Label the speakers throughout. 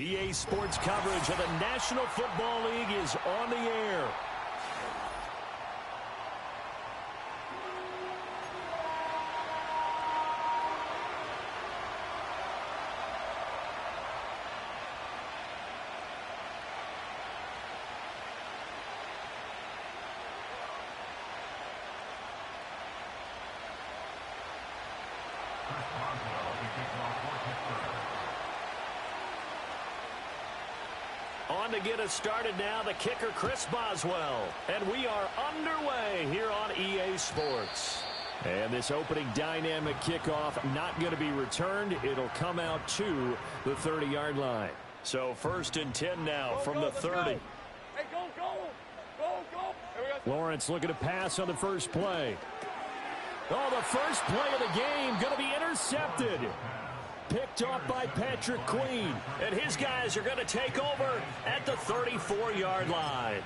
Speaker 1: EA Sports coverage of the National Football League is on the air. On to get us started now, the kicker, Chris Boswell. And we are underway here on EA Sports. And this opening dynamic kickoff not going to be returned. It'll come out to the 30-yard line. So 1st and 10 now from the 30.
Speaker 2: Hey, go.
Speaker 1: Lawrence looking to pass on the first play. Oh, the first play of the game going to be intercepted. Picked off by Patrick Queen. And his guys are going to take over at the 34-yard line.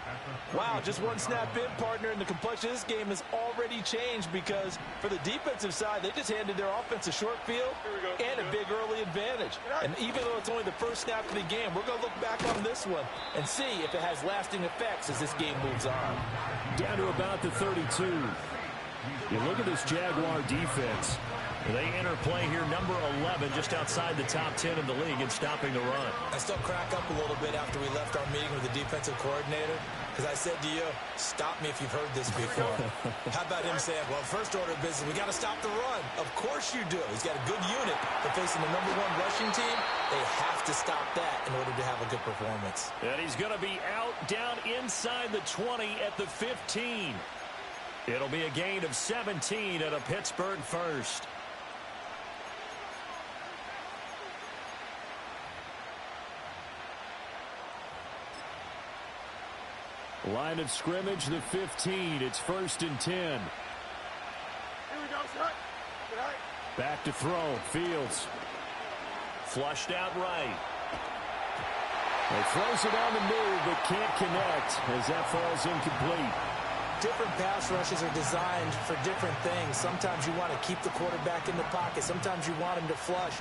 Speaker 3: Wow, just one snap in, partner, and the complexion of this game has already changed because for the defensive side, they just handed their offense a short field and a big early advantage. And even though it's only the first snap of the game, we're going to look back on this one and see if it has lasting effects as this game moves on.
Speaker 1: Down to about the 32. You look at this Jaguar defense. They enter play here, number 11, just outside the top 10 in the league in stopping the run.
Speaker 4: I still crack up a little bit after we left our meeting with the defensive coordinator because I said to you, stop me if you've heard this before. How about him saying, well, first order of business, we got to stop the run. Of course you do. He's got a good unit, but facing the number 1 rushing team, they have to stop that in order to have a good performance.
Speaker 1: And he's going to be out down inside the 20 at the 15. It'll be a gain of 17 at a Pittsburgh first. Line of scrimmage, the 15. It's 1st and 10.
Speaker 2: Here we go, son.
Speaker 1: Back to throw. Fields. Flushed out right. He throws it on the move, but can't connect as that falls incomplete.
Speaker 4: Different pass rushes are designed for different things. Sometimes you want to keep the quarterback in the pocket. Sometimes you want him to flush.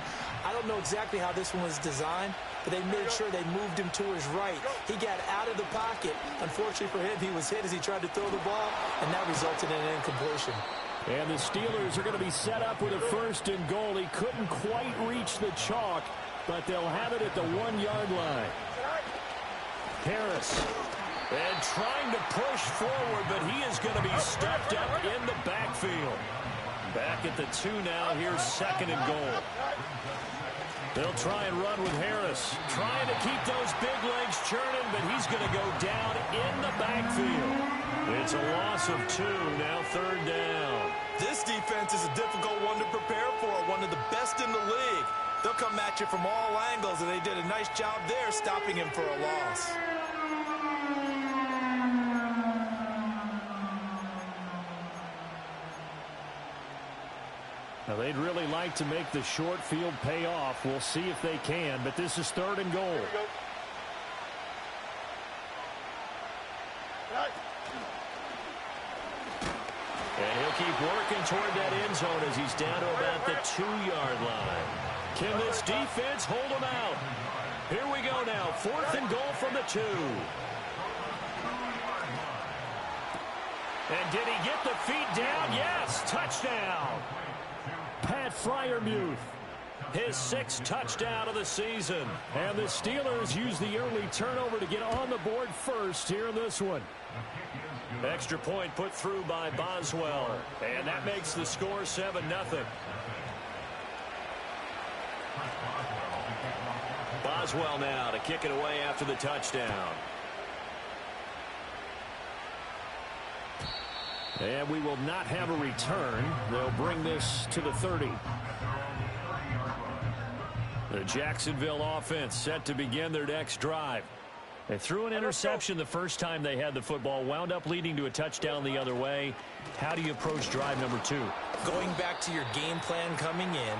Speaker 4: I don't know exactly how this one was designed, but they made sure they moved him to his right. He got out of the pocket. Unfortunately for him, he was hit as he tried to throw the ball, and that resulted in an incompletion.
Speaker 1: And the Steelers are going to be set up with a 1st and goal. He couldn't quite reach the chalk, but they'll have it at the 1-yard line. Harris. And trying to push forward, but he is going to be stepped up in the backfield. Back at the 2 now. Here's 2nd and goal. They'll try and run with Harris. Trying to keep those big legs churning, but he's going to go down in the backfield. It's a loss of 2. Now 3rd down.
Speaker 3: This defense is a difficult one to prepare for, one of the best in the league. They'll come at you from all angles, and they did a nice job there stopping him for a loss.
Speaker 1: Now, they'd really like to make the short field pay off. We'll see if they can, but this is 3rd and goal. And he'll keep working toward that end zone as he's down to about the 2-yard line. Can this defense hold him out? Here we go now. 4th and goal from the 2. And did he get the feet down? Yes, touchdown. Pat Freiermuth, his 6th touchdown of the season. And the Steelers use the early turnover to get on the board first here in this one. Extra point put through by Boswell. And that makes the score 7-0. Boswell now to kick it away after the touchdown. And we will not have a return. They'll bring this to the 30. The Jacksonville offense set to begin their next drive. They threw an interception the first time they had the football, wound up leading to a touchdown the other way. How do you approach drive number 2?
Speaker 4: Going back to your game plan coming in,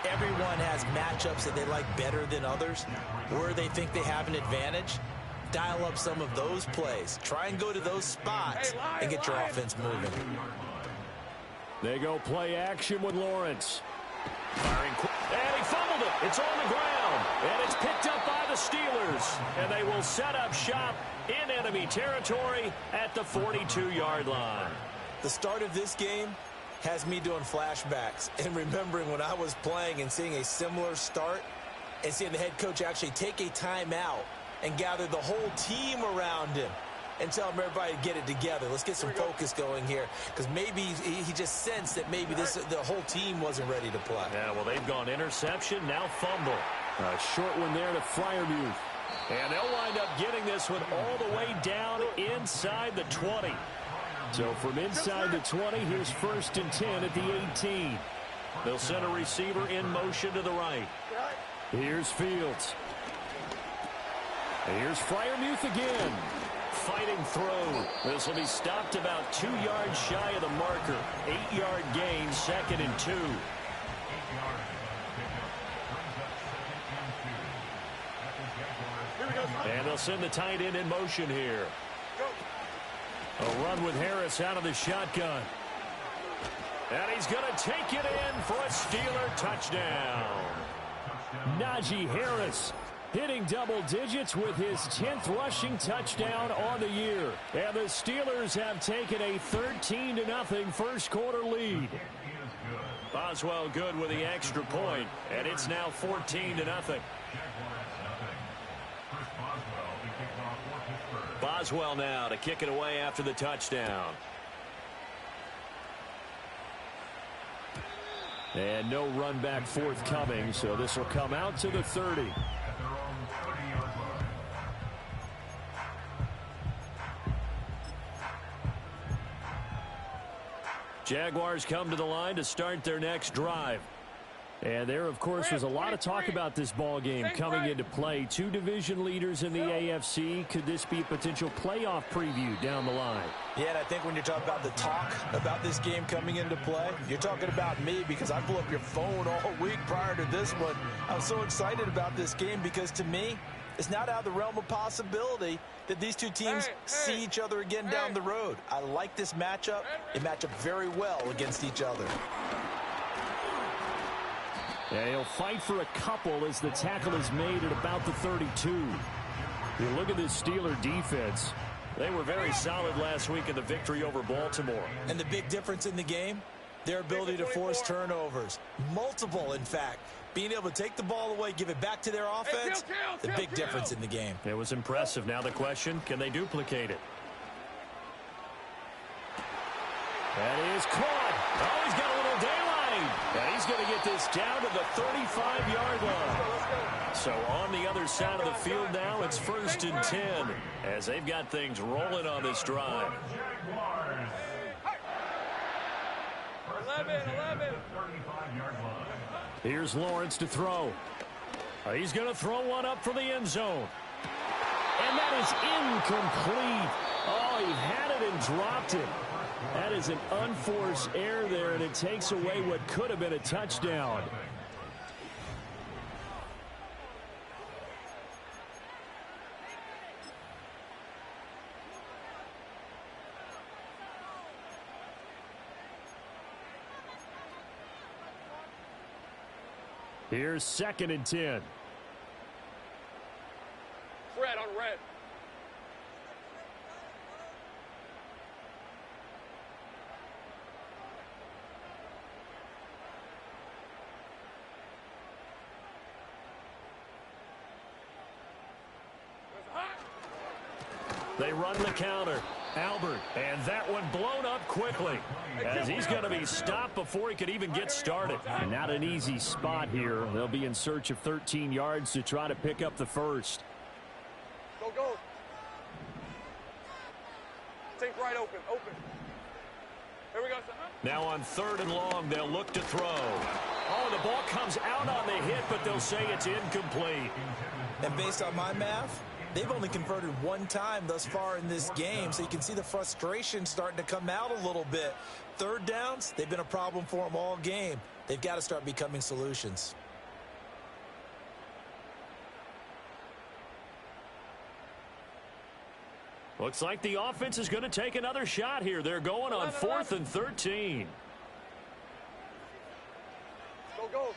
Speaker 4: everyone has matchups that they like better than others, where they think they have an advantage. Dial up some of those plays. Try and go to those spots and get your offense moving.
Speaker 1: They go play action with Lawrence. Firing quick. And he fumbled it. It's on the ground. And it's picked up by the Steelers, and they will set up shop in enemy territory at the 42-yard line.
Speaker 4: The start of this game has me doing flashbacks and remembering when I was playing and seeing a similar start and seeing the head coach actually take a timeout and gather the whole team around him and tell them everybody to get it together. Let's get some focus going here, because maybe he just sensed that maybe the whole team wasn't ready to play.
Speaker 1: Yeah, well, they've gone interception, now fumble.
Speaker 5: A short one there to Freiermuth.
Speaker 1: And they'll wind up getting this one all the way down inside the 20.
Speaker 5: So from inside the 20, here's 1st and 10 at the 18.
Speaker 1: They'll send a receiver in motion to the right.
Speaker 5: Here's Fields. Here's Freiermuth again.
Speaker 1: Fighting throw. This will be stopped about 2 yards shy of the marker. 8-yard gain, 2nd and 2. And they'll send the tight end in motion here. A run with Harris out of the shotgun. And he's going to take it in for a Steeler touchdown.
Speaker 5: Najee Harris hitting double digits with his 10th rushing touchdown on the year.
Speaker 1: And the Steelers have taken a 13-0 first quarter lead. Boswell good with the extra point, and it's now 14-0. Boswell now to kick it away after the touchdown.
Speaker 5: And no run back forthcoming, so this will come out to the 30.
Speaker 1: Jaguars come to the line to start their next drive.
Speaker 5: And there, of course, was a lot of talk about this ball game coming into play. 2 division leaders in the AFC. Could this be a potential playoff preview down the line?
Speaker 4: Yeah, and I think when you're talking about the talk about this game coming into play, you're talking about me, because I blew up your phone all week prior to this one. I was so excited about this game because, to me, it's not out of the realm of possibility that these two teams see each other again down the road. I like this matchup. They match up very well against each other.
Speaker 5: Yeah, he'll fight for a couple as the tackle is made at about the 32. You look at this Steeler defense.
Speaker 1: They were very solid last week in the victory over Baltimore.
Speaker 4: And the big difference in the game, their ability to force turnovers. Multiple, in fact. Being able to take the ball away, give it back to their offense, the big difference in the game.
Speaker 1: It was impressive. Now the question, can they duplicate it? That is caught. Oh, he's got a little daylight. And he's going to get this down to the 35-yard line. So on the other side of the field now, it's 1st and 10 as they've got things rolling on this drive.
Speaker 2: 11.
Speaker 1: Here's Lawrence to throw. He's going to throw one up for the end zone. And that is incomplete. Oh, he had it and dropped it. That is an unforced error there, and it takes away what could have been a touchdown. Here's 2nd and 10.
Speaker 2: Red on red.
Speaker 1: They run the counter. Albert, and that one blown up quickly as he's going to be stopped before he could even get started.
Speaker 5: And not an easy spot here. They'll be in search of 13 yards to try to pick up the first.
Speaker 2: Go. Take right open. Here we go.
Speaker 1: Now on 3rd and long, they'll look to throw. Oh, the ball comes out on the hit, but they'll say it's incomplete.
Speaker 4: And based on my math, they've only converted 1 time thus far in this game, so you can see the frustration starting to come out a little bit. 3rd downs, they've been a problem for them all game. They've got to start becoming solutions.
Speaker 1: Looks like the offense is going to take another shot here. They're going on 4th and 13.
Speaker 2: Go.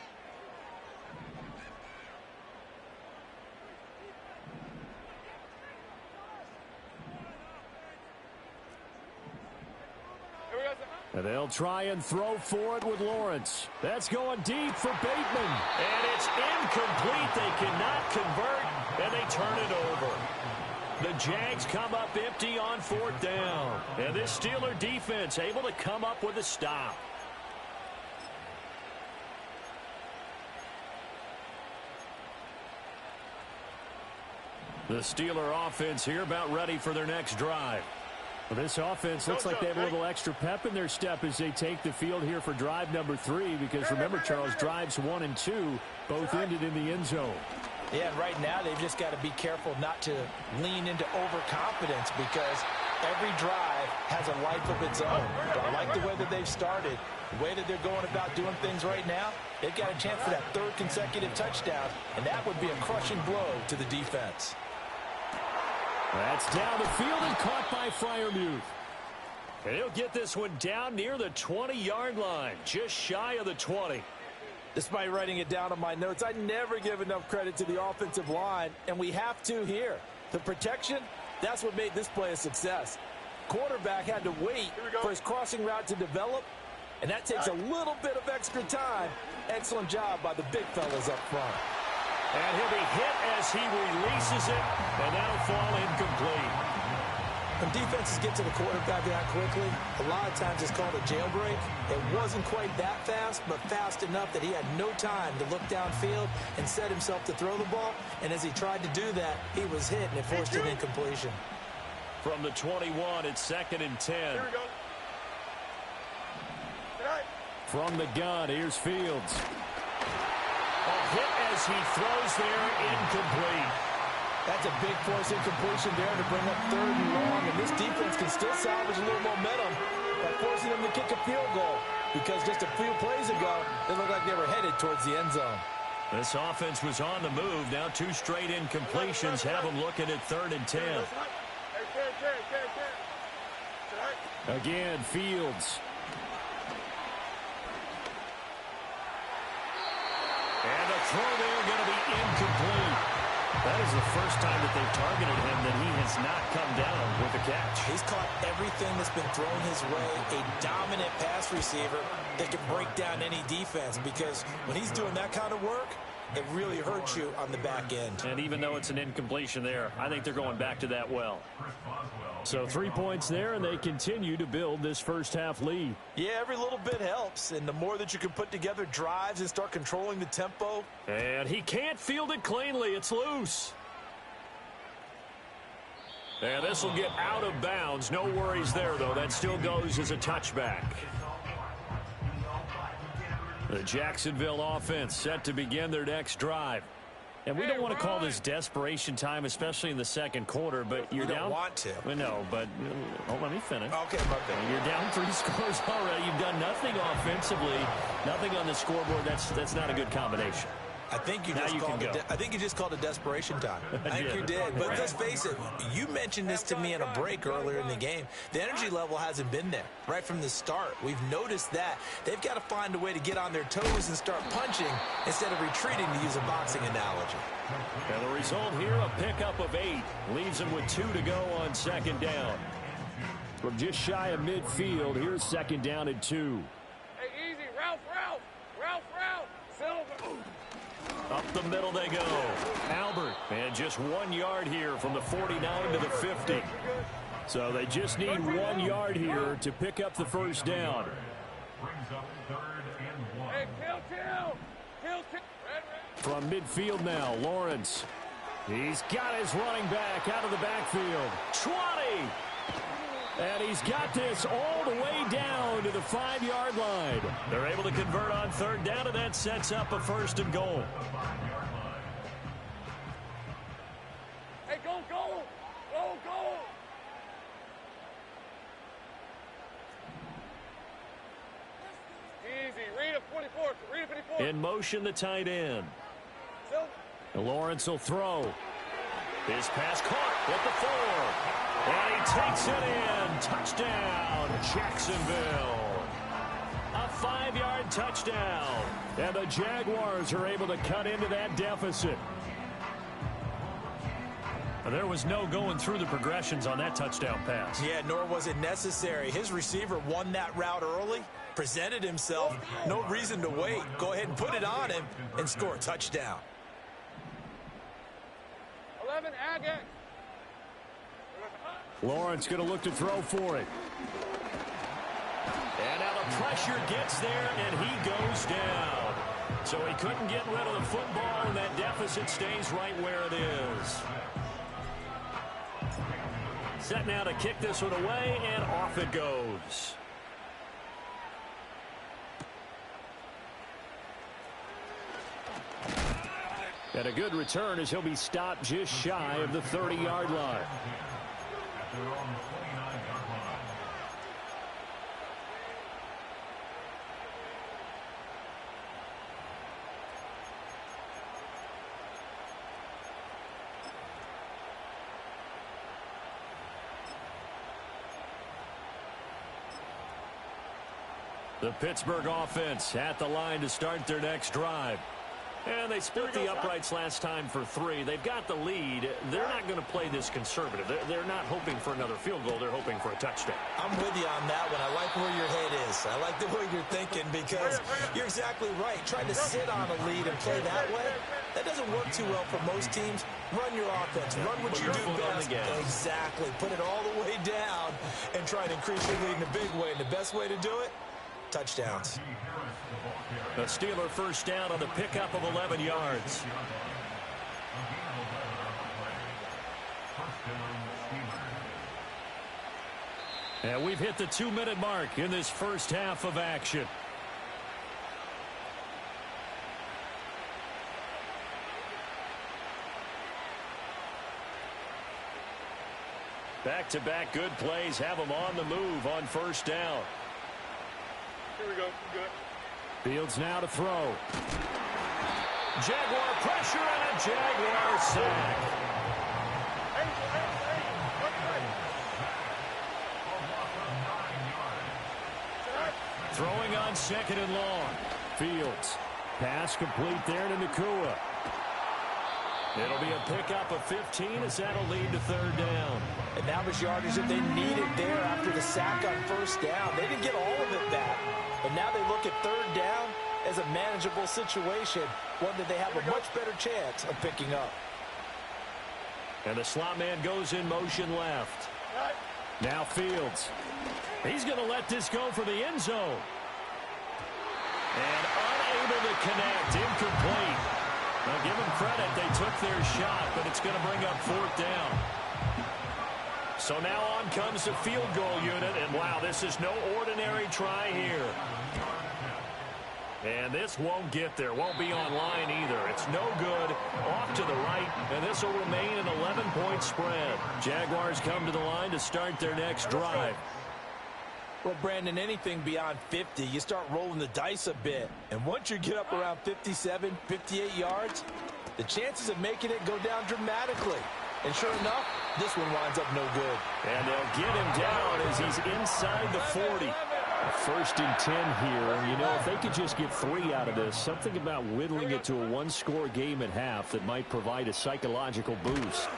Speaker 5: And they'll try and throw for it with Lawrence. That's going deep for Bateman.
Speaker 1: And it's incomplete. They cannot convert, and they turn it over. The Jags come up empty on 4th down. And this Steeler defense able to come up with a stop. The Steeler offense here about ready for their next drive.
Speaker 5: Well, this offense looks like they have a little extra pep in their step as they take the field here for drive number 3. Because remember, Charles, drives 1 and 2 both ended in the end zone.
Speaker 4: Yeah, and right now they've just got to be careful not to lean into overconfidence because every drive has a life of its own. But I like the way that they've started, the way that they're going about doing things right now. They've got a chance for that 3rd consecutive touchdown, and that would be a crushing blow to the defense.
Speaker 5: That's down the field and caught by Freiermuth.
Speaker 1: And he'll get this one down near the 20-yard line, just shy of the 20.
Speaker 3: Despite writing it down on my notes, I never give enough credit to the offensive line, and we have to here. The protection, that's what made this play a success. Quarterback had to wait for his crossing route to develop, and that takes a little bit of extra time. Excellent job by the big fellas up front.
Speaker 1: And he'll be hit as he releases it, and that'll fall incomplete.
Speaker 4: When defenses get to the quarterback that quickly, a lot of times it's called a jailbreak. It wasn't quite that fast, but fast enough that he had no time to look downfield and set himself to throw the ball. And as he tried to do that, he was hit, and it forced an incompletion.
Speaker 1: From the 21, it's 2nd and 10.
Speaker 2: Here we go.
Speaker 5: From the gun, here's Fields.
Speaker 1: A hit as he throws there, incomplete.
Speaker 3: That's a big force incompletion there to bring up 3rd and long, and this defense can still salvage a little momentum by forcing them to kick a field goal because just a few plays ago, they looked like they were headed towards the end zone.
Speaker 1: This offense was on the move. Now 2 straight incompletions have them looking at 3rd and 10.
Speaker 5: Again, Fields.
Speaker 1: And the throw there going to be incomplete. That is the first time that they've targeted him that he has not come down with a catch.
Speaker 4: He's caught everything that's been thrown his way. A dominant pass receiver that can break down any defense because when he's doing that kind of work, it really hurts you on the back end.
Speaker 1: And even though it's an incompletion there, I think they're going back to that well.
Speaker 5: So 3 points there, and they continue to build this first half lead.
Speaker 3: Yeah, every little bit helps, and the more that you can put together drives and start controlling the tempo.
Speaker 1: And he can't field it cleanly. It's loose. And this will get out of bounds. No worries there, though. That still goes as a touchback. The Jacksonville offense set to begin their next drive. And we don't want to call this desperation time, especially in the second quarter, but you're down.
Speaker 4: You don't want to.
Speaker 1: Well, no, but let me finish.
Speaker 4: Okay, my bad.
Speaker 1: You're down 3 scores already. You've done nothing offensively, nothing on the scoreboard. That's not a good combination.
Speaker 4: I think you just called it desperation time. I think you did. But let's face it, you mentioned this to me in a break earlier in the game. The energy level hasn't been there right from the start. We've noticed that. They've got to find a way to get on their toes and start punching instead of retreating, to use a boxing analogy.
Speaker 1: And the result here, a pickup of 8. Leaves them with 2 to go on 2nd down.
Speaker 5: From just shy of midfield, here's 2nd down and 2.
Speaker 2: Hey, easy. Ralph. Silver.
Speaker 1: Up the middle they go. Albert, and just 1 yard here from the 49 to the 50.
Speaker 5: So they just need 1 yard here to pick up the first down.
Speaker 2: Hey, kill.
Speaker 5: From midfield now, Lawrence. He's got his running back out of the backfield.
Speaker 1: 20!
Speaker 5: And he's got this all the way down to the 5-yard line.
Speaker 1: They're able to convert on 3rd down, and that sets up a 1st and goal.
Speaker 2: Hey, go. Easy. Read a 54.
Speaker 1: In motion, the tight end. Lawrence will throw. His pass caught at the 4. And he takes it in. Touchdown, Jacksonville. A 5-yard touchdown.
Speaker 5: And the Jaguars are able to cut into that deficit.
Speaker 1: There was no going through the progressions on that touchdown pass.
Speaker 4: Yeah, nor was it necessary. His receiver won that route early, presented himself. No reason to wait. Go ahead and put it on him and score a touchdown.
Speaker 2: 11, Agate.
Speaker 5: Lawrence going to look to throw for it.
Speaker 1: And now the pressure gets there, and he goes down. So he couldn't get rid of the football, and that deficit stays right where it is. Set now to kick this one away, and off it goes.
Speaker 5: And a good return as he'll be stopped just shy of the 30-yard line.
Speaker 1: The Pittsburgh offense at the line to start their next drive. And they split the uprights last time for 3. They've got the lead. They're not going to play this conservative. They're not hoping for another field goal. They're hoping for a touchdown.
Speaker 4: I'm with you on that one. I like where your head is. I like the way you're thinking because you're exactly right. Trying to sit on a lead and play that way, that doesn't work too well for most teams. Run your offense. Run what you do best. Exactly. Put it all the way down and try to increase your lead in a big way. And the best way to do it, touchdowns.
Speaker 1: The Steeler first down on the pickup of 11 yards. And we've hit the 2-minute mark in this first half of action. Back-to-back good plays have them on the move on first down.
Speaker 2: Here we go. Good.
Speaker 5: Fields now to throw.
Speaker 1: Jaguar pressure and a Jaguar sack. Throwing on 2nd and long.
Speaker 5: Fields. Pass complete there to Nacua.
Speaker 1: It'll be a pickup of 15 as that'll lead to 3rd down.
Speaker 4: And that was yardage that they needed there after the sack on first down. They didn't get all of it back. But now they look at 3rd down as a manageable situation, one that they have a much better chance of picking up.
Speaker 1: And the slot man goes in motion left.
Speaker 5: Now Fields.
Speaker 1: He's going to let this go for the end zone. And unable to connect, incomplete. Now give them credit, they took their shot, but it's going to bring up 4th down. So now on comes the field goal unit, and wow, this is no ordinary try here. And this won't get there, won't be online either. It's no good, off to the right, and this will remain an 11-point spread. Jaguars come to the line to start their next drive.
Speaker 4: Well, Brandon, anything beyond 50, you start rolling the dice a bit. And once you get up around 57, 58 yards, the chances of making it go down dramatically. And sure enough, this one winds up no good.
Speaker 1: And they'll get him down as he's inside the 40.
Speaker 5: 1st and 10 here. And, you know, if they could just get 3 out of this, something about whittling it to a 1-score game at half that might provide a psychological boost.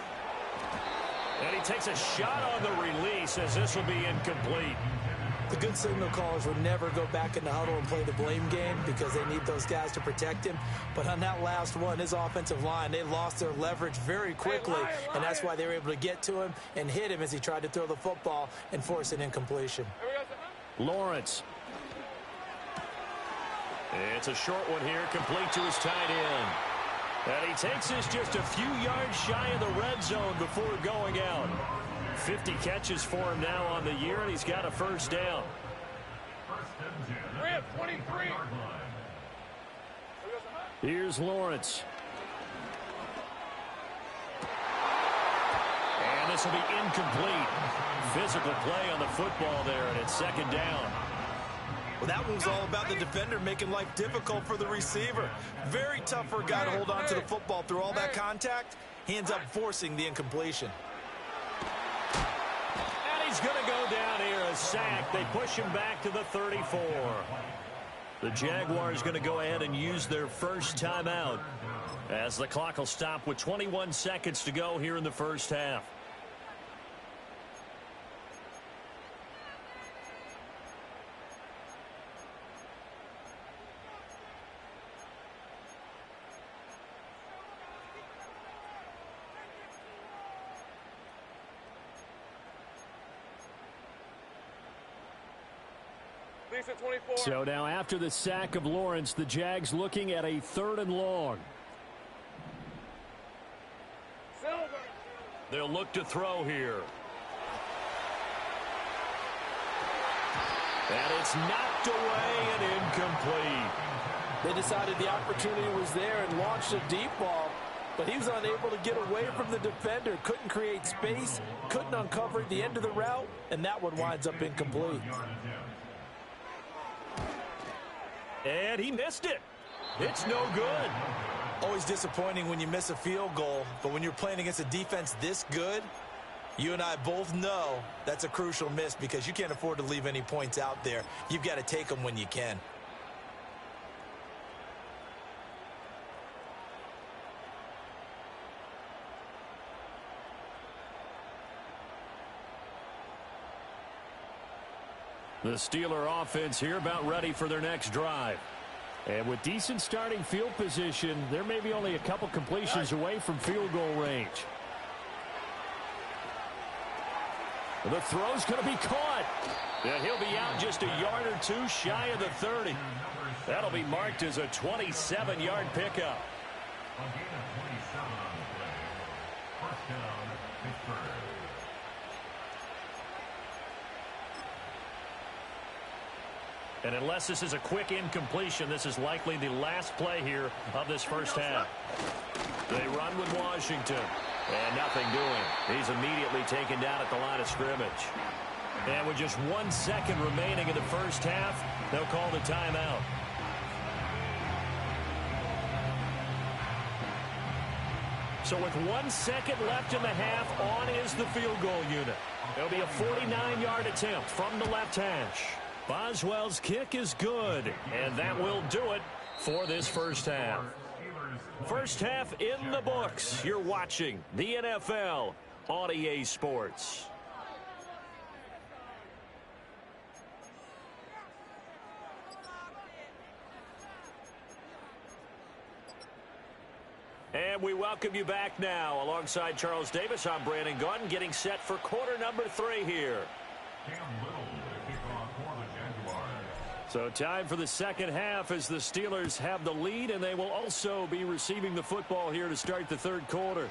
Speaker 1: And he takes a shot on the release as this will be incomplete.
Speaker 4: The good signal callers would never go back in the huddle and play the blame game because they need those guys to protect him. But on that last one, his offensive line, they lost their leverage very quickly, and that's why they were able to get to him and hit him as he tried to throw the football and force an incompletion.
Speaker 5: Lawrence.
Speaker 1: It's a short one here, complete to his tight end. And he takes this just a few yards shy of the red zone before going out. 50 catches for him now on the year, and he's got a 1st down.
Speaker 2: 23.
Speaker 5: Here's Lawrence.
Speaker 1: And this will be incomplete. Physical play on the football there, and it's 2nd down.
Speaker 4: Well, that one's all about the defender making life difficult for the receiver. Very tough for a guy to hold on to the football through all that contact. He ends up forcing the incompletion.
Speaker 1: He's going to go down here, a sack. They push him back to the 34. The Jaguars going to go ahead and use their first timeout. As the clock will stop with 21 seconds to go here in the first half.
Speaker 5: So now after the sack of Lawrence, the Jags looking at a 3rd and long.
Speaker 1: They'll look to throw here. And it's knocked away and incomplete.
Speaker 3: They decided the opportunity was there and launched a deep ball, but he was unable to get away from the defender, couldn't create space, couldn't uncover the end of the route, and that one winds up incomplete.
Speaker 1: And he missed it. It's no good.
Speaker 4: Always disappointing when you miss a field goal, but when you're playing against a defense this good, you and I both know that's a crucial miss because you can't afford to leave any points out there. You've got to take them when you can.
Speaker 1: The Steeler offense here about ready for their next drive.
Speaker 5: And with decent starting field position, they're maybe only a couple completions away from field goal range.
Speaker 1: The throw's going to be caught. Yeah, he'll be out just a yard or two shy of the 30. That'll be marked as a 27-yard pickup. And unless this is a quick incompletion, this is likely the last play here of this first half. They run with Washington. And nothing doing. He's immediately taken down at the line of scrimmage. And with just 1 second remaining in the first half, they'll call the timeout. So with 1 second left in the half, on is the field goal unit. It'll be a 49-yard attempt from the left hash. Boswell's kick is good, and that will do it for this first half. First half in the books. You're watching the NFL on EA Sports. And we welcome you back now. Alongside Charles Davis, I'm Brandon Gaudin, getting set for quarter number 3 here. So time for the second half as the Steelers have the lead, and they will also be receiving the football here to start the third quarter.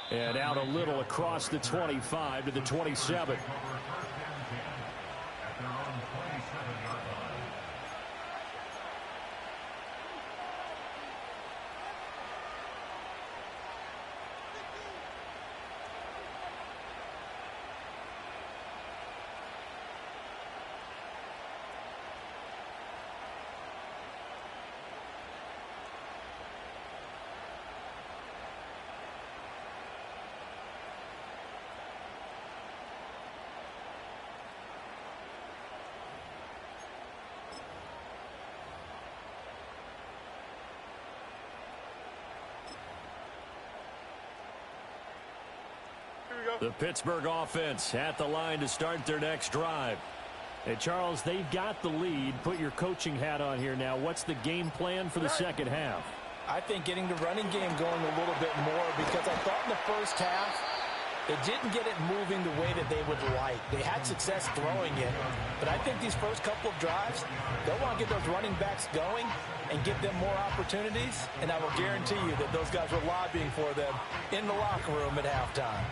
Speaker 1: And out a little across the 25 to the 27. The Pittsburgh offense at the line to start their next drive.
Speaker 5: Hey, Charles, they've got the lead. Put your coaching hat on here now. What's the game plan for the second half?
Speaker 4: I think getting the running game going a little bit more, because I thought in the first half they didn't get it moving the way that they would like. They had success throwing it, but I think these first couple of drives, they'll want to get those running backs going and give them more opportunities, and I will guarantee you that those guys were lobbying for them in the locker room at halftime.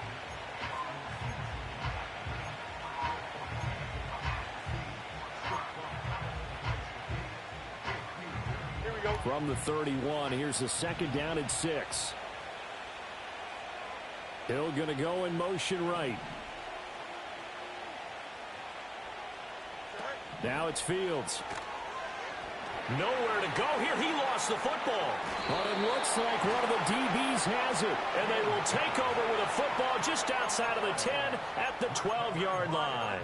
Speaker 5: From the 31, here's a second down and 6. Hill going to go in motion right. Now it's Fields.
Speaker 1: Nowhere to go here. He lost the football.
Speaker 5: But it looks like one of the DBs has it.
Speaker 1: And they will take over with a football just outside of the 10 at the 12-yard line.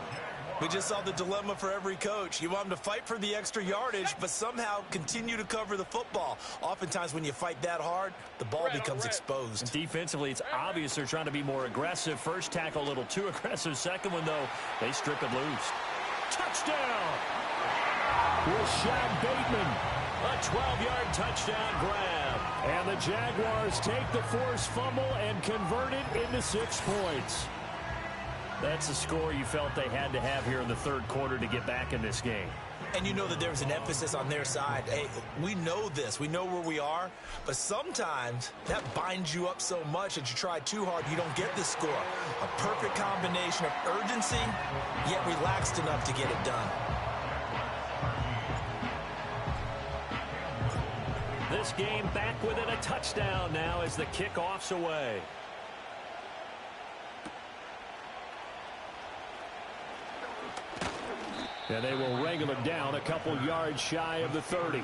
Speaker 4: We just saw the dilemma for every coach. You want them to fight for the extra yardage, but somehow continue to cover the football. Oftentimes when you fight that hard, the ball becomes exposed.
Speaker 1: Defensively, it's obvious they're trying to be more aggressive. First tackle a little too aggressive. Second one, though, they strip it loose. Touchdown!
Speaker 5: Rashad Bateman.
Speaker 1: A 12-yard touchdown grab.
Speaker 5: And the Jaguars take the forced fumble and convert it into 6 points.
Speaker 1: That's the score you felt they had to have here in the third quarter to get back in this game.
Speaker 4: And you know that there's an emphasis on their side. Hey, we know this. We know where we are. But sometimes that binds you up so much that you try too hard, you don't get the score. A perfect combination of urgency, yet relaxed enough to get it done.
Speaker 1: This game back within a touchdown now as the kickoff's away.
Speaker 5: And they will wrangle it down a couple yards shy of the 30.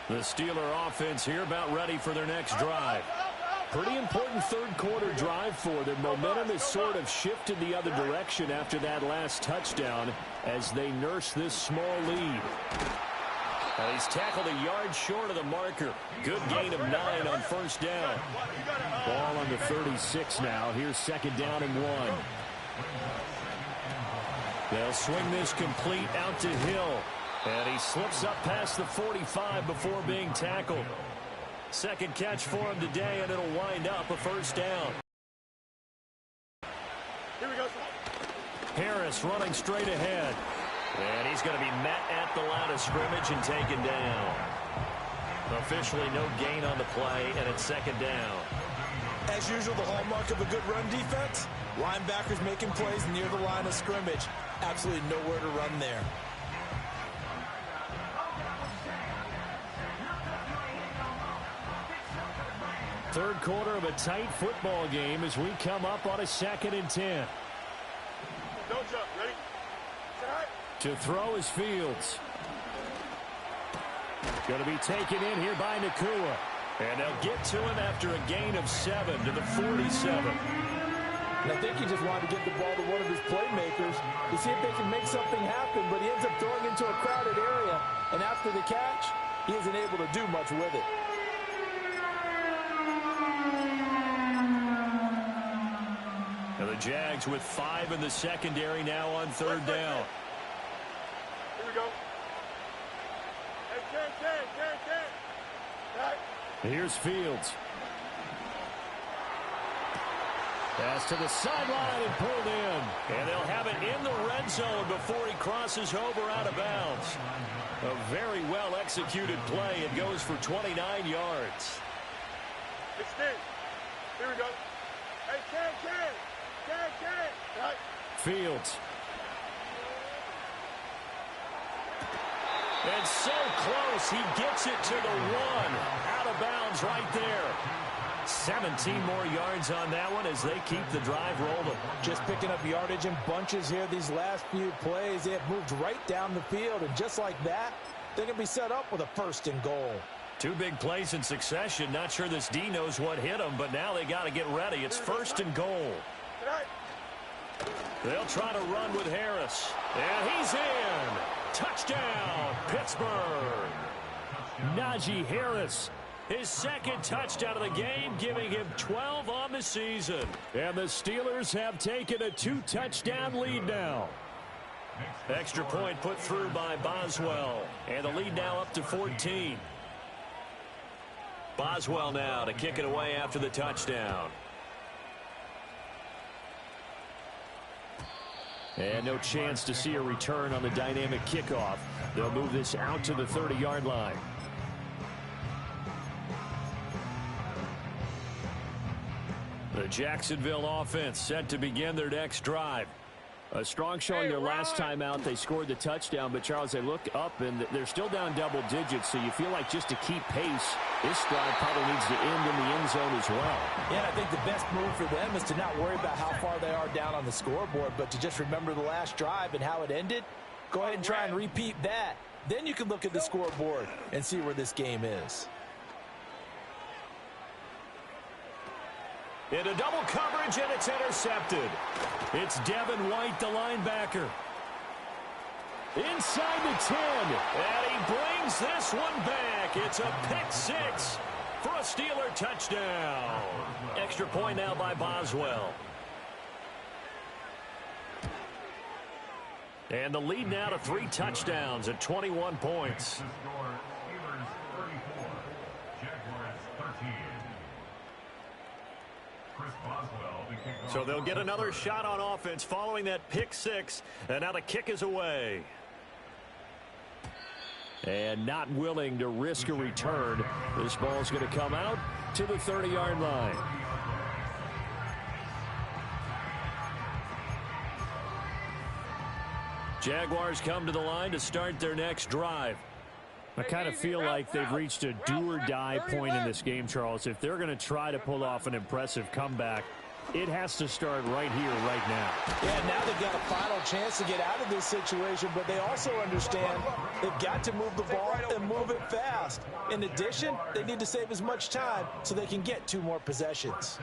Speaker 1: The Steeler offense here about ready for their next drive.
Speaker 5: Pretty important third quarter drive for them. Momentum has sort of shifted the other direction after that last touchdown as they nurse this small lead.
Speaker 1: He's tackled a yard short of the marker. Good gain of 9 on first down.
Speaker 5: Ball on the 36 now. Here's second down and 1.
Speaker 1: They'll swing this complete out to Hill. And he slips up past the 45 before being tackled. Second catch for him today, and it'll wind up a first down.
Speaker 2: Here we go.
Speaker 1: Harris running straight ahead. And he's going to be met at the line of scrimmage and taken down. Officially no gain on the play, and it's second down.
Speaker 4: As usual, the hallmark of a good run defense, linebackers making plays near the line of scrimmage. Absolutely nowhere to run there.
Speaker 5: Third quarter of a tight football game as we come up on a 2nd and 10.
Speaker 2: Don't jump. Ready?
Speaker 5: To throw is Fields. Going to be taken in here by Nacua.
Speaker 1: And they'll get to him after a gain of 7 to the 47.
Speaker 4: And I think he just wanted to get the ball to one of his playmakers to see if they can make something happen, but he ends up throwing into a crowded area. And after the catch, he isn't able to do much with it.
Speaker 1: And the Jags with 5 in the secondary now on third down.
Speaker 2: Here we go. Hey, 10. Right.
Speaker 5: Here's Fields. Pass to the sideline and pulled in.
Speaker 1: And they'll have it in the red zone before he crosses over out of bounds. A very well executed play. It goes for 29 yards.
Speaker 2: Extend. Here we go. Hey, 10. Right.
Speaker 5: Fields.
Speaker 1: And so close, he gets it to the 1. Out of bounds right there. 17 more yards on that one as they keep the drive rolling.
Speaker 4: Just picking up yardage in bunches here these last few plays. They have moved right down the field, and just like that, they're going to be set up with a 1st and goal.
Speaker 1: 2 big plays in succession. Not sure this D knows what hit them, but now they got to get ready. It's 1st and goal. They'll try to run with Harris. And he's in. Touchdown, Pittsburgh.
Speaker 5: Najee Harris.
Speaker 1: His 2nd touchdown of the game, giving him 12 on the season.
Speaker 5: And the Steelers have taken a 2-touchdown lead now.
Speaker 1: Extra point put through by Boswell. And the lead now up to 14. Boswell now to kick it away after the touchdown.
Speaker 5: And no chance to see a return on the dynamic kickoff. They'll move this out to the 30-yard line.
Speaker 1: The Jacksonville offense set to begin their next drive.
Speaker 5: A strong showing their last time out. They scored the touchdown, but, Charles, they look up, and they're still down double digits, so you feel like just to keep pace, this drive probably needs to end in the end zone as well.
Speaker 4: Yeah, I think the best move for them is to not worry about how far they are down on the scoreboard, but to just remember the last drive and how it ended. Go ahead and try and repeat that. Then you can look at the scoreboard and see where this game is.
Speaker 1: Into double coverage, and it's intercepted. It's Devin White, the linebacker. Inside the 10, and he brings this one back. It's a pick six for a Steeler touchdown. Extra point now by Boswell. And the lead now to 3 touchdowns at 21 points. So they'll get another shot on offense following that pick six, and now the kick is away. And not willing to risk a return. This ball's going to come out to the 30-yard line. Jaguars come to the line to start their next drive. I kind of feel like they've reached a do-or-die point in this game, Charles. If they're going to try to pull off an impressive comeback, it has to start right here, right now.
Speaker 4: Yeah, now they've got a final chance to get out of this situation, but they also understand they've got to move the ball and move it fast. In addition, they need to save as much time so they can get 2 more possessions.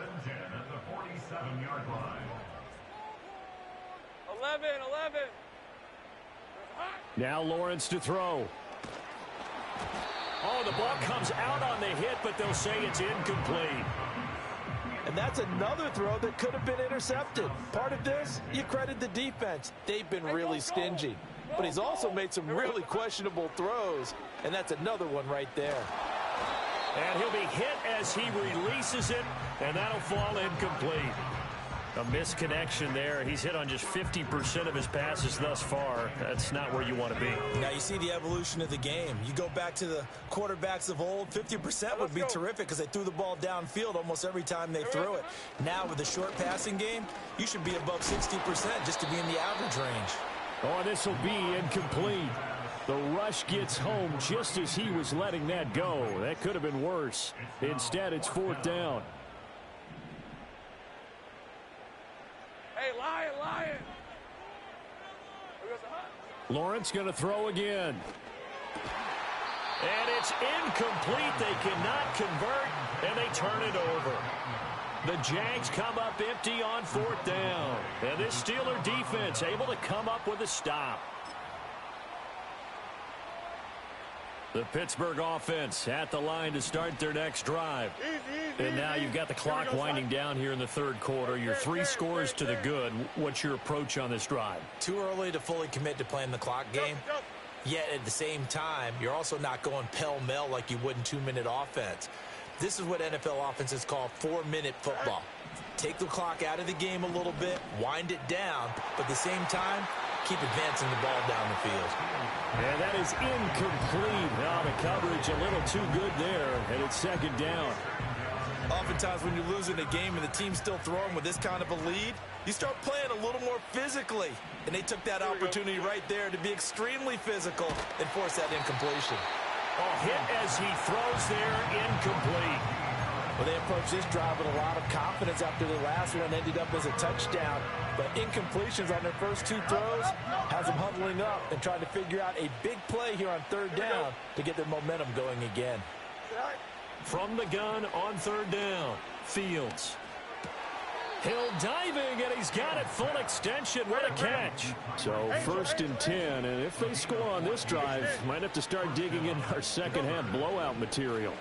Speaker 2: 11.
Speaker 1: Now Lawrence to throw. Oh, the ball comes out on the hit, but they'll say it's incomplete.
Speaker 4: And that's another throw that could have been intercepted. Part of this, you credit the defense. They've been really stingy. But he's also made some really questionable throws, and that's another one right there.
Speaker 1: And he'll be hit as he releases it, and that'll fall incomplete. A misconnection there. He's hit on just 50% of his passes thus far. That's not where you want to be.
Speaker 4: Now you see the evolution of the game. You go back to the quarterbacks of old, 50% would be terrific because they threw the ball downfield almost every time they threw it. Now with the short passing game, you should be above 60% just to be in the average range.
Speaker 1: Oh, this will be incomplete. The rush gets home just as he was letting that go. That could have been worse. Instead, it's 4th down.
Speaker 2: Hey, Lion.
Speaker 1: Lawrence going to throw again. And it's incomplete. They cannot convert, and they turn it over. The Jags come up empty on 4th down. And this Steeler defense able to come up with a stop. The Pittsburgh offense at the line to start their next drive. And now you've got the clock winding down here in the 3rd quarter. You're 3 scores to the good. What's your approach on this drive?
Speaker 4: Too early to fully commit to playing the clock game. Yet at the same time, you're also not going pell-mell like you would in 2-minute offense. This is what NFL offenses call 4-minute football. Take the clock out of the game a little bit, wind it down, but at the same time, keep advancing the ball down the field.
Speaker 1: And that is incomplete. Now the coverage a little too good there, and it's 2nd down.
Speaker 4: Oftentimes when you're losing a game and the team's still throwing with this kind of a lead, you start playing a little more physically. And they took that opportunity right there to be extremely physical and force that incompletion.
Speaker 1: Oh, hit as he throws there, incomplete.
Speaker 4: Well, they approached this drive with a lot of confidence after the last one ended up as a touchdown. But incompletions on their first 2 throws has them huddling up and trying to figure out a big play here on 3rd down to get their momentum going again.
Speaker 1: From the gun on 3rd down, Fields. Hill diving, and he's got it full extension. What a catch. So 1st and 10, and if they score on this drive, might have to start digging in our second-half blowout material.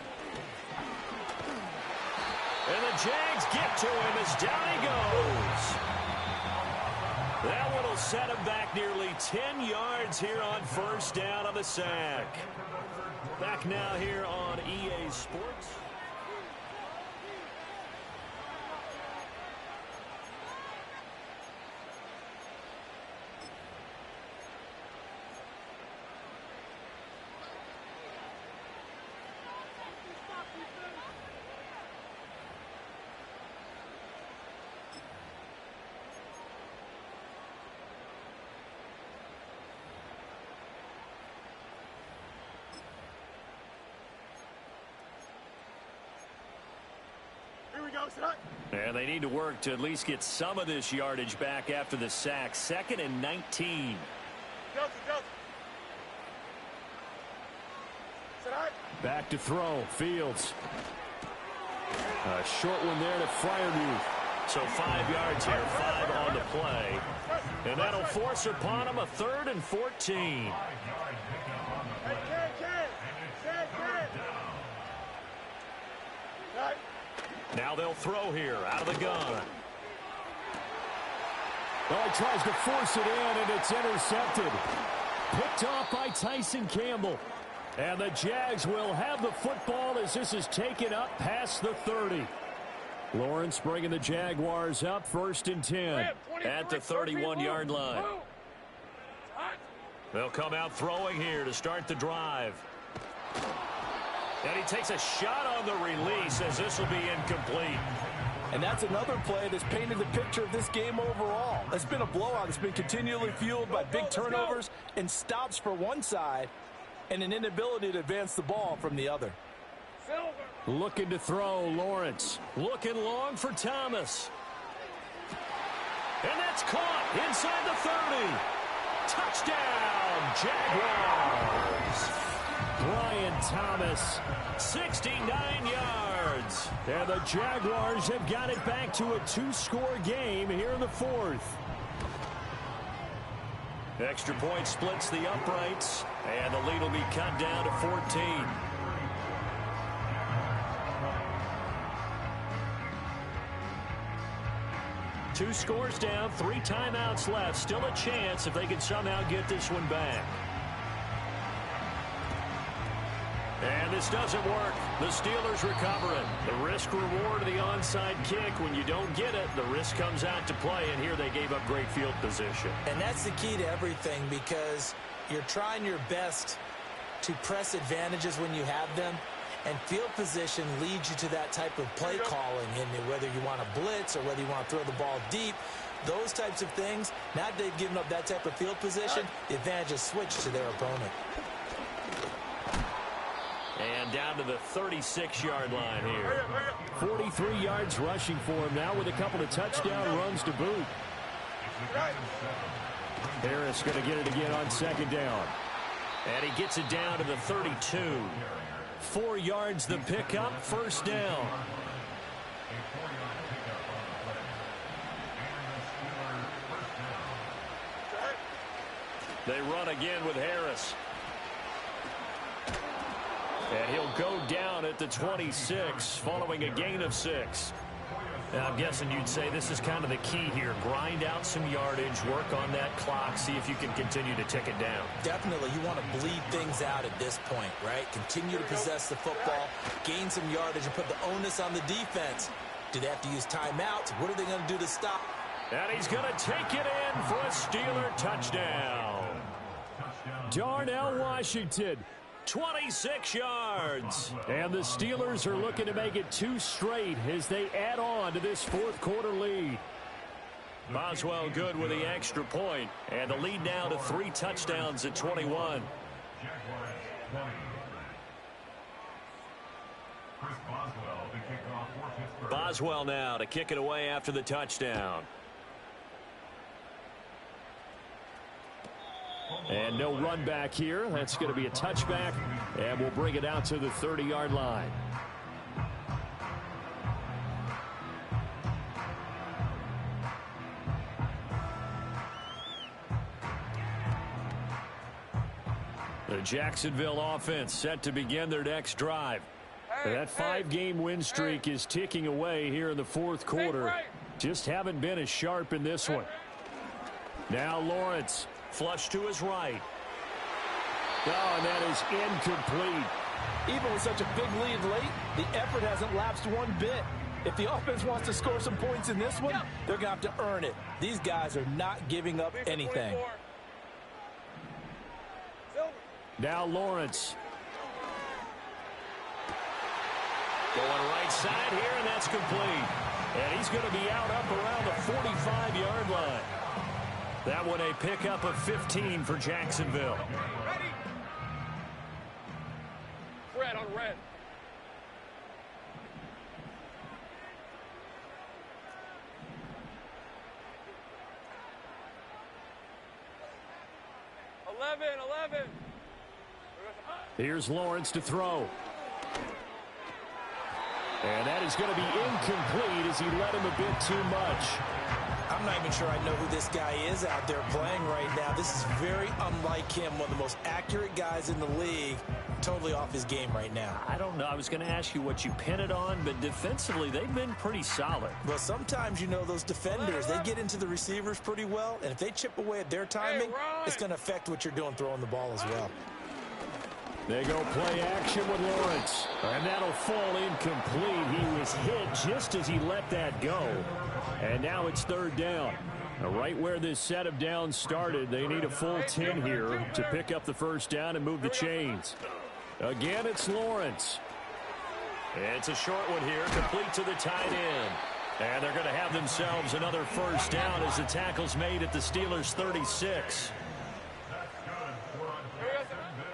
Speaker 1: And the Jags get to him as down he goes. That one will set him back nearly 10 yards here on 1st down on the sack. Back now here on EA Sports. And they need to work to at least get some of this yardage back after the sack. 2nd and 19. Back to throw. Fields. A short one there to Freiermuth. So 5 yards here, 5 on the play. And that'll force upon him a 3rd and 14. Now they'll throw here out of the gun.
Speaker 5: Well, he tries to force it in, and it's intercepted. Picked off by Tyson Campbell. And the Jags will have the football as this is taken up past the 30. Lawrence bringing the Jaguars up, 1st and 10.
Speaker 1: At the 31-yard line. They'll come out throwing here to start the drive. And he takes a shot on the release as this will be incomplete.
Speaker 3: And that's another play that's painted the picture of this game overall. It's been a blowout. It's been continually fueled by big turnovers and stops for one side and an inability to advance the ball from the other.
Speaker 1: Looking to throw, Lawrence. Looking long for Thomas. And that's caught inside the 30. Touchdown, Jaguars.
Speaker 5: Brian Thomas.
Speaker 1: 69 yards.
Speaker 5: And the Jaguars have got it back to a 2-score game here in the 4th.
Speaker 1: Extra point splits the uprights, and the lead will be cut down to 14. Two scores down, 3 timeouts left. Still a chance if they can somehow get this one back. And this doesn't work. The Steelers recover it. The risk-reward of the onside kick. When you don't get it, the risk comes out to play, and here they gave up great field position.
Speaker 4: And that's the key to everything, because you're trying your best to press advantages when you have them, and field position leads you to that type of play calling, and whether you want to blitz or whether you want to throw the ball deep, those types of things. Now that they've given up that type of field position, the advantage is switched to their opponent.
Speaker 1: And down to the 36-yard line here.
Speaker 5: 43 yards rushing for him now with a couple of touchdown runs to boot.
Speaker 1: Harris going to get it again on 2nd down. And he gets it down to the 32. 4 yards the pickup, 1st down. They run again with Harris. And he'll go down at the 26 following a gain of 6. And I'm guessing you'd say this is kind of the key here. Grind out some yardage, work on that clock, see if you can continue to tick it down.
Speaker 4: Definitely, you want to bleed things out at this point, right? Continue to possess the football, gain some yardage, and put the onus on the defense. Do they have to use timeouts? What are they going to do to stop?
Speaker 1: And he's going to take it in for a Steeler touchdown.
Speaker 5: Darnell Washington.
Speaker 1: 26 yards.
Speaker 5: And the Steelers are looking to make it 2 straight as they add on to this 4th quarter lead.
Speaker 1: Boswell good with the extra point. And the lead now to 3 touchdowns at 21. Boswell now to kick it away after the touchdown.
Speaker 5: And no run back here. That's going to be a touchback, and we'll bring it out to the 30-yard line.
Speaker 1: The Jacksonville offense set to begin their next drive. That 5-game win streak is ticking away here in the 4th quarter. Just haven't been as sharp in this one. Now Lawrence. Flush to his right.
Speaker 5: Oh, and that is incomplete.
Speaker 3: Even with such a big lead late, the effort hasn't lapsed one bit. If the offense wants to score some points in this one, they're going to have to earn it. These guys are not giving up anything.
Speaker 1: Now Lawrence. Going right side here, and that's complete. And he's going to be out up around the 45-yard line. That one a pickup of 15 for Jacksonville.
Speaker 2: Ready? Red on red.
Speaker 5: Here's Lawrence to throw. And that is going to be incomplete as he led him a bit too much.
Speaker 4: I'm not even sure I know who this guy is out there playing right now. This is very unlike him, one of the most accurate guys in the league. Totally off his game right now.
Speaker 1: I don't know. I was going to ask you what you pin it on, but defensively, they've been pretty solid.
Speaker 4: Well, sometimes, you know, those defenders, they get into the receivers pretty well, and if they chip away at their timing, it's going to affect what you're doing throwing the ball as well.
Speaker 5: They go play action with Lawrence. And that'll fall incomplete. He was hit just as he let that go. And now it's third down. Now, right where this set of downs started, they need a full 10 here to pick up the first down and move the chains. Again, it's Lawrence.
Speaker 1: It's a short one here, complete to the tight end. And they're going to have themselves another first down as the tackle's made at the Steelers' 36.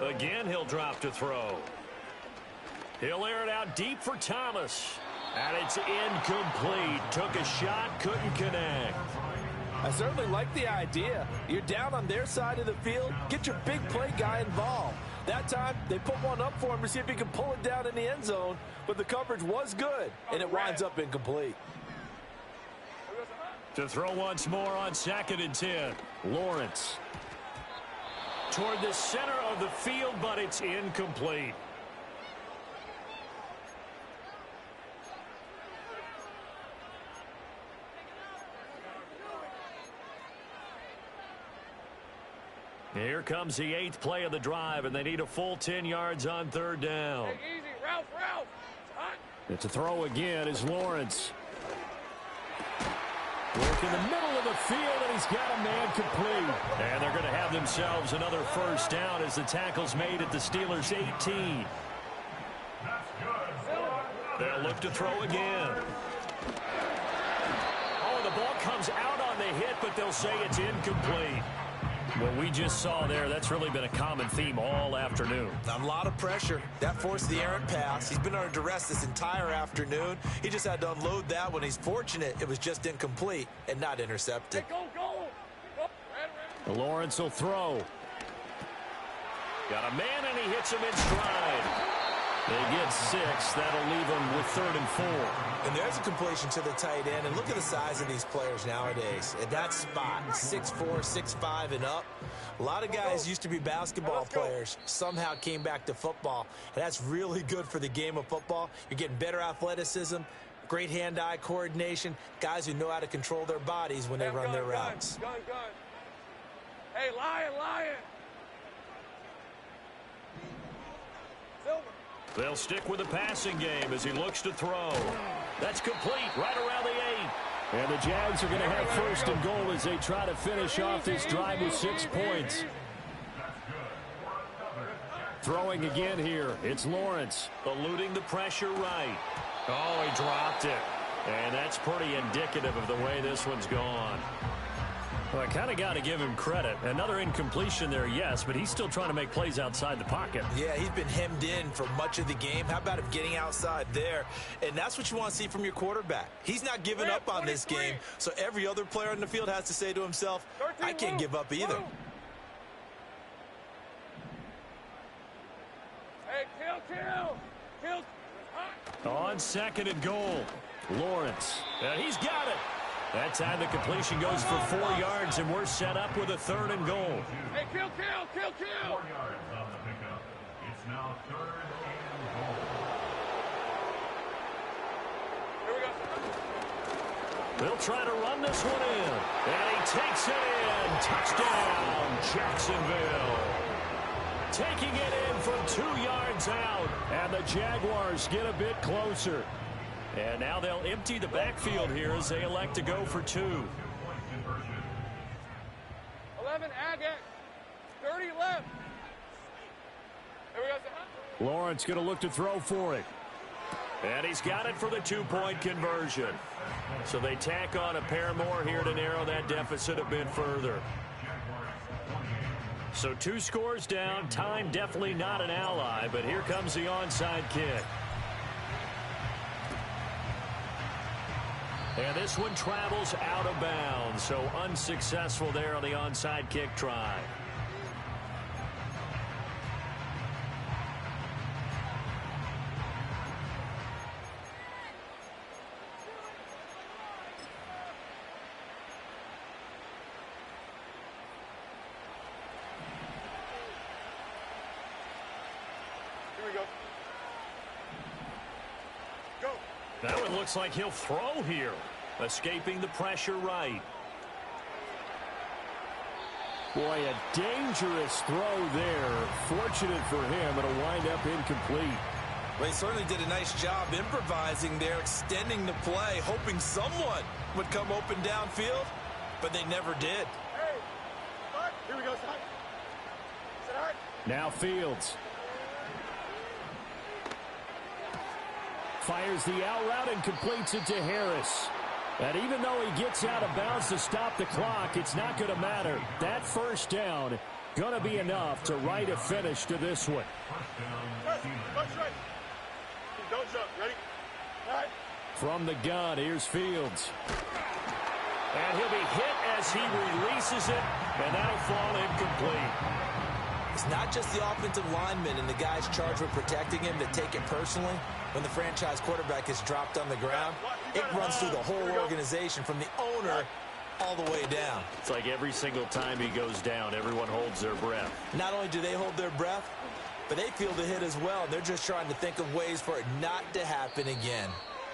Speaker 1: Again, he'll drop to throw. He'll air it out deep for Thomas. And it's incomplete. Took a shot, couldn't connect.
Speaker 3: I certainly like the idea. You're down on their side of the field. Get your big play guy involved. That time, they put one up for him to see if he can pull it down in the end zone. But the coverage was good, and it winds up incomplete.
Speaker 1: To throw once more on 2nd and 10.
Speaker 5: Lawrence.
Speaker 1: Toward the center of the field, but it's incomplete. Here comes the 8th play of the drive, and they need a full 10 yards on third down.
Speaker 2: Hey, easy, Ralph.
Speaker 5: It's a throw again is Lawrence. Work in the middle of the field, and he's got a man complete.
Speaker 1: And they're going to have themselves another first down as the tackle's made at the Steelers' 18. They'll look to throw again. Oh, the ball comes out on the hit, but they'll say it's incomplete. What we just saw there, that's really been a common theme all afternoon.
Speaker 4: A lot of pressure. That forced the errant pass. He's been under duress this entire afternoon. He just had to unload that one. He's fortunate it was just incomplete and not intercepted.
Speaker 2: Hey, go.
Speaker 5: Lawrence will throw.
Speaker 1: Got a man, and he hits him in stride. They get 6. That'll leave them with 3rd and 4.
Speaker 4: And there's a completion to the tight end. And look at the size of these players nowadays. At that spot, 6'4", 6'5", and up. A lot of guys used to be basketball players, somehow came back to football. And that's really good for the game of football. You're getting better athleticism, great hand-eye coordination, guys who know how to control their bodies when they run their routes.
Speaker 2: Gun. Hey, lion. Silver.
Speaker 1: They'll stick with the passing game as he looks to throw. That's complete right around the 8.
Speaker 5: And the Jags are going to have 1st and goal as they try to finish off this drive with 6 points. Throwing again here, it's Lawrence.
Speaker 1: Eluding the pressure right. Oh, he dropped it. And that's pretty indicative of the way this one's gone. Well, I kind of got to give him credit. Another incompletion there, yes, but he's still trying to make plays outside the pocket.
Speaker 4: Yeah, he's been hemmed in for much of the game. How about him getting outside there? And that's what you want to see from your quarterback. He's not giving up on this game, so every other player on the field has to say to himself, I can't give up either.
Speaker 2: Hey, kill.
Speaker 1: On 2nd and goal, Lawrence. And he's got it. That time the completion goes for 4 yards, and we're set up with a 3rd and goal.
Speaker 2: Hey, kill.
Speaker 6: 4 yards on the pickup. It's now 3rd and goal.
Speaker 2: Here we go.
Speaker 1: They'll try to run this one in. And he takes it in. Touchdown, Jacksonville. Taking it in from 2 yards out.
Speaker 5: And the Jaguars get a bit closer.
Speaker 1: And now they'll empty the backfield here as they elect to go for 2.
Speaker 2: 11, Agate. 30 left. Here we go.
Speaker 5: Lawrence going to look to throw for it.
Speaker 1: And he's got it for the 2-point conversion. So they tack on a pair more here to narrow that deficit a bit further. So 2 scores down. Time definitely not an ally, but here comes the onside kick. And this one travels out of bounds, so unsuccessful there on the onside kick try.
Speaker 2: go. Go.
Speaker 1: That one looks like he'll throw here. Escaping the pressure right.
Speaker 5: Boy, a dangerous throw there. Fortunate for him, it'll wind up incomplete.
Speaker 4: Well, he certainly did a nice job improvising there, extending the play, hoping someone would come open downfield, but they never did.
Speaker 2: Hey, start. Here we go, start. Start.
Speaker 5: Now Fields. Fires the out route and completes it to Harris. And even though he gets out of bounds to stop the clock, it's not going to matter. That first down going to be enough to write a finish to this one.
Speaker 2: Don't jump. Ready? All right.
Speaker 5: From the gun, here's Fields.
Speaker 1: And he'll be hit as he releases it, and that'll fall incomplete.
Speaker 4: It's not just the offensive linemen and the guys charged with protecting him that take it personally. When the franchise quarterback is dropped on the ground, it runs through the whole organization from the owner all the way down.
Speaker 1: It's like every single time he goes down, everyone holds their breath.
Speaker 4: Not only do they hold their breath, but they feel the hit as well. They're just trying to think of ways for it not to happen again.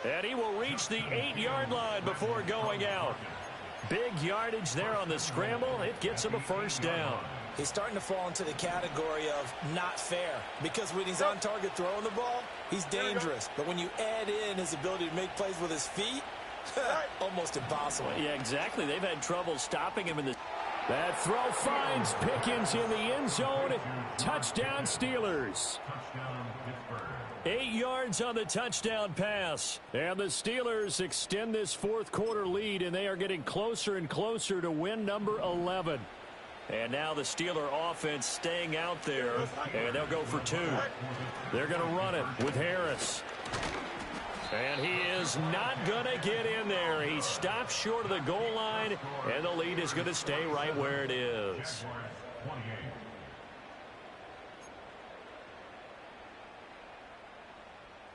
Speaker 1: And he will reach the 8-yard line before going out. Big yardage there on the scramble. It gets him a first down.
Speaker 4: He's starting to fall into the category of not fair, because when he's on target throwing the ball, he's dangerous. But when you add in his ability to make plays with his feet, almost impossible.
Speaker 1: Yeah, exactly. They've had trouble stopping him in the...
Speaker 5: That throw finds Pickens in the end zone. Touchdown Steelers.
Speaker 1: 8 yards on the touchdown pass.
Speaker 5: And the Steelers extend this fourth quarter lead, and they are getting closer and closer to win number 11.
Speaker 1: And now the Steeler offense staying out there, and they'll go for 2. They're going to run it with Harris. And he is not going to get in there. He stops short of the goal line, and the lead is going to stay right where it is.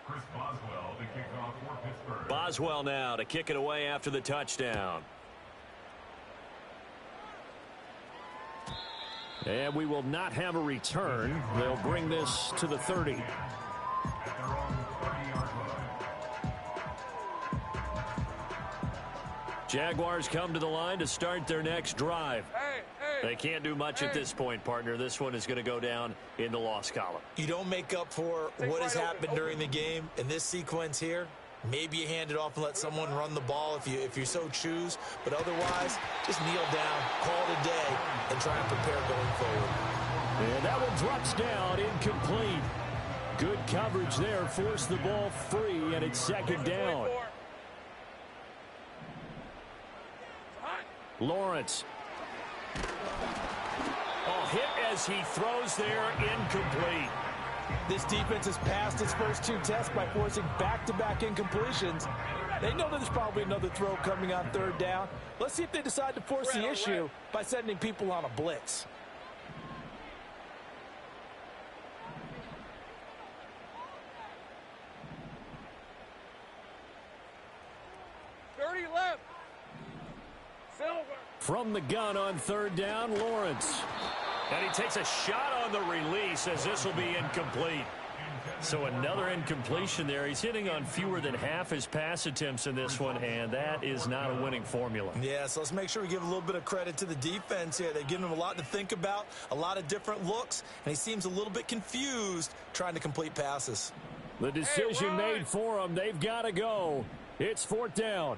Speaker 6: Chris Boswell to kick off for Pittsburgh.
Speaker 1: Boswell now to kick it away after the touchdown.
Speaker 5: And we will not have a return. They'll bring this to the 30.
Speaker 6: At their own 30-yard line.
Speaker 1: Jaguars come to the line to start their next drive. They can't do much at this point, partner. This one is going to go down in the loss column.
Speaker 4: You don't make up for what has happened during the game in this sequence here. Maybe you hand it off and let someone run the ball if you so choose. But otherwise, just kneel down, call it a day, and try and prepare going forward.
Speaker 5: And that one drops down, incomplete. Good coverage there, forced the ball free, and it's second down. Lawrence.
Speaker 1: Oh, hit as he throws there, incomplete.
Speaker 3: This defense has passed its first 2 tests by forcing back-to-back incompletions. They know that there's probably another throw coming on third down. Let's see if they decide to force the issue by sending people on a blitz.
Speaker 2: Left. Silver.
Speaker 5: From the gun on third down, Lawrence.
Speaker 1: And he takes a shot on the release as this will be incomplete. So another incompletion there. He's hitting on fewer than half his pass attempts in this one, and that is not a winning formula.
Speaker 4: Yeah, so let's make sure we give a little bit of credit to the defense here. They're giving him a lot to think about, a lot of different looks, and he seems a little bit confused trying to complete passes.
Speaker 5: The decision made for him. They've got to go. It's fourth down.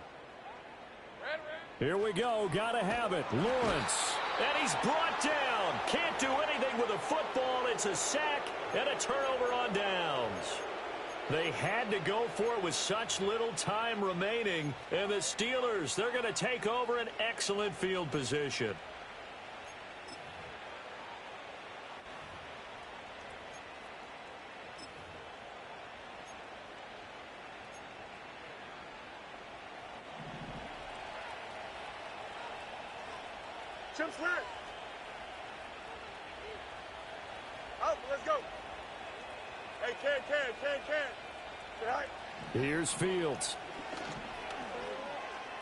Speaker 5: Here we go. Got to have it. Lawrence.
Speaker 1: And he's brought down. Can't do anything with a football. It's a sack and a turnover on downs. They had to go for it with such little time remaining. And the Steelers, they're going to take over an excellent field position.
Speaker 2: Chip slant. Up, let's go. Hey, can. All right.
Speaker 5: Here's Fields.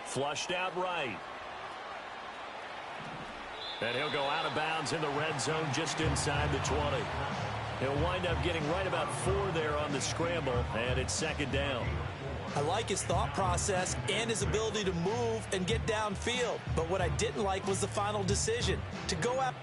Speaker 1: Flushed out right. And he'll go out of bounds in the red zone just inside the 20. He'll wind up getting right about 4 there on the scramble, and it's second down.
Speaker 4: I like his thought process and his ability to move and get downfield. But what I didn't like was the final decision. To go out